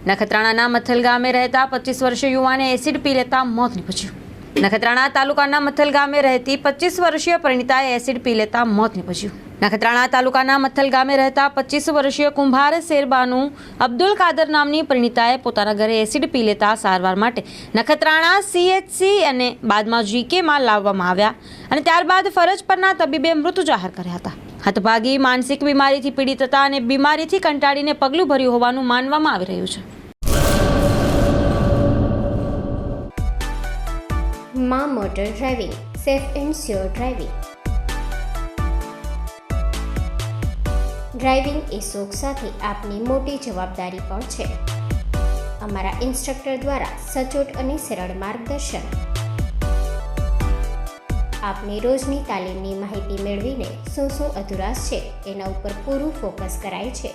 નખત્રાણાના મથલ ગામે રહેતા 25 વર્ષીય યુવાને એસિડ પી લેતા મોત નીપજ્યું। નખત્રાણા તાલુકાના મથલ ગામે રહેતી 25 વર્ષીય પરિણીતાએ એસિડ પી લેતા મોત નીપજ્યું। નખત્રાણા તાલુકાના મથલ ગામે રહેતા 25 વર્ષીય કુંભાર શેરબાનુ અબ્દુલ કાદર નામની પરિણીતાએ પોતાના ઘરે એસિડ પી લેતા સારવાર માટે નખત્રાણા CHC અને બાદમાં GKમાં લાવવામાં આવ્યા અને ત્યારબાદ ફરજ પરના તબીબે મૃત જાહેર કર્યા હતા। હતભાગી માનસિક બીમારીથી પીડિત હતા અને બીમારીથી કંટાળીને પગલું ભર્યું હોવાનું માનવામાં આવી રહ્યું છે। માં motor driving, safe and sure driving. Driving એ શોખ સાથે આપની મોટી જવાબદારી પણ છે। અમારા ઇન્સ્ટ્રક્ટર દ્વારા સચોટ અને સરળ માર્ગદર્શન। આપની રોજની તાલીમની માહિતી મેળવીને શું અધુરાશ છે એના ઉપર પૂરું ફોકસ કરાય છે।